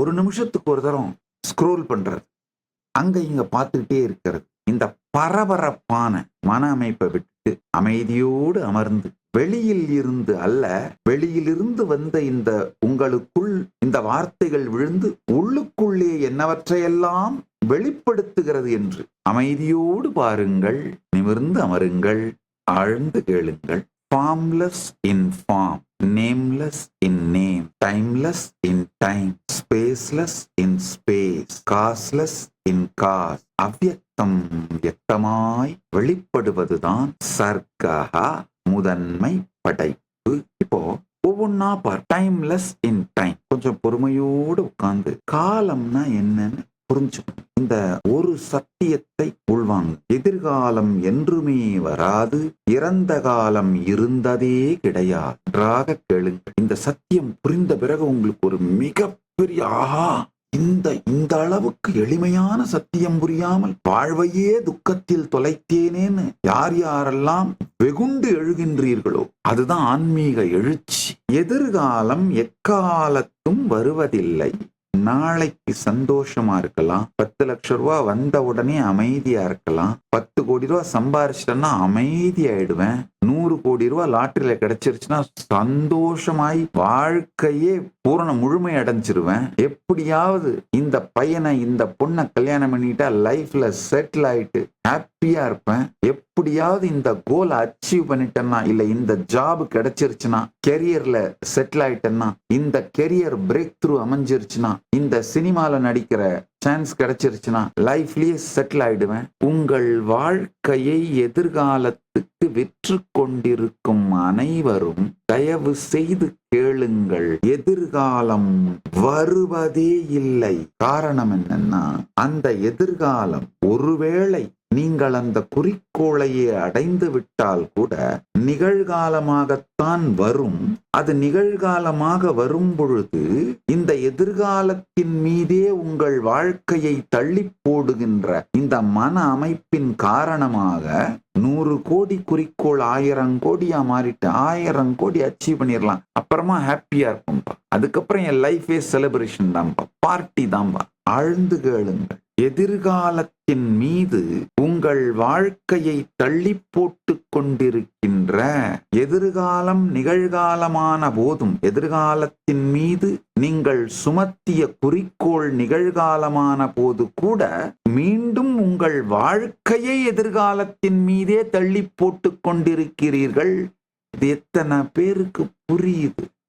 ஒரு நிமிஷத்துக்கு ஒரு தரம் ஸ்க்ரோல் பண்றது, அங்க இங்க பார்த்துக்கிட்டே இருக்கிறது. இந்த பரபரப்பான மன அமைப்பை விட்டு அமைதியோடு அமர்ந்து, வெளியில் இருந்து அல்ல, வெளியிலிருந்து வந்த இந்த உங்களுக்குள் இந்த வார்த்தைகள் விழுந்து உள்ளுக்குள்ளே என்னவற்றையெல்லாம் வெளிப்படுத்துகிறது என்று அமைதியோடு பாருங்கள். நிமிர்ந்து அமருங்கள். ஆழ்ந்து கேளுங்கள். Formless in form, nameless in name, timeless in time, spaceless in space, causeless in cause, அவ்யக்தம் வியக்தமாய் வெளிப்படுவதுதான் சர்க்கா, முதன்மை படைப்பு. இப்போ ஒவ்வொன்னா பார். Timeless in time. கொஞ்சம் பொறுமையோடு உட்கார்ந்து காலம்னா என்னன்னு புரிஞ்சுக்கணும். இந்த ஒரு சத்தியத்தை உள்வாங்க. எதிர்காலம் என்றுமே வராது, இறந்த காலம் இருந்ததே கிடையாது. நன்றாக கேளுங்கள். இந்த சத்தியம் புரிந்த பிறகு உங்களுக்கு ஒரு மிகப்பெரிய ஆஹா, இந்த அளவுக்கு எளிமையான சத்தியம் புரியாமல் வாழ்வையே துக்கத்தில் தொலைத்தேனேன்னு யார் யாரெல்லாம் வெகுண்டு எழுகின்றீர்களோ அதுதான் ஆன்மீக எழுச்சி. எதிர்காலம் எக்காலத்தும் வருவதில்லை. நாளைக்கு சந்தோஷமா இருக்கலாம், 10 லட்சம் ரூபாய் வந்த உடனே அமைதியா இருக்கலாம், 10 கோடி ரூபாய் சம்பாரிச்சிட்டேன்னா அமைதியாயிடுவேன், 100 கோடி ரூபாய் லாட்டரியில கிடைச்சிருச்சுன்னா சந்தோஷமாய் வாழ்க்கையே பூரண முழுமை அடைஞ்சிருவேன். எப்படியாவது இந்த பையனை இந்த பொண்ணை கல்யாணம் பண்ணிட்டா லைஃப்ல செட்டில் ஆயிட்டு ஹாப்பியா இருப்பேன். எப்படியாவது இந்த கோலை அச்சீவ் பண்ணிட்டேன்னா, இல்ல இந்த ஜாப் கிடைச்சிருச்சுன்னா, கெரியர்ல செட்டில் ஆயிட்டேன்னா, இந்த கெரியர் பிரேக் த்ரூ அமைஞ்சிருச்சுன்னா, இந்த சினிமால நடிக்கிற சான்ஸ் கிடைச்சிருச்சுன்னா லைஃப்லயே செட்டில் ஆயிடுவேன். உங்கள் வாழ்க்கையை எதிர்காலத்துக்கு விற்று கொண்டிருக்கும் அனைவரும் தயவு செய்து கேளுங்கள். எதிர்காலம் வருவதே இல்லை. காரணம் என்னன்னா, அந்த எதிர்காலம் ஒருவேளை நீங்கள் அந்த குறிக்கோளையே அடைந்து விட்டால் கூட நிகழ்காலமாகத்தான் வரும். அது நிகழ்காலமாக வரும் பொழுது இந்த எதிர்காலத்தின் மீதே உங்கள் வாழ்க்கையை தள்ளி போடுகின்ற இந்த மன அமைப்பின் காரணமாக 100 கோடி குறிக்கோள் 1000 கோடியா மாறிட்டு 1000 கோடி அச்சீவ் பண்ணிடலாம். அப்புறமா ஹாப்பியா இருக்கும்பா. அதுக்கப்புறம் என் லைஃபே செலிப்ரேஷன் தான்ப்பா, பார்ட்டி தான்பா. ஆழ்ந்து கேளுங்கள். எதிர்காலத்தின் மீது உங்கள் வாழ்க்கையை தள்ளி போட்டு கொண்டிருக்கின்ற, எதிர்காலம் நிகழ்காலமான போதும் எதிர்காலத்தின் மீது நீங்கள் சுமத்திய குறிக்கோள் நிகழ்காலமான போது கூட மீண்டும் உங்கள் வாழ்க்கையை எதிர்காலத்தின் மீதே தள்ளி போட்டு கொண்டிருக்கிறீர்கள். இது எத்தனை பேருக்கு புரியுது?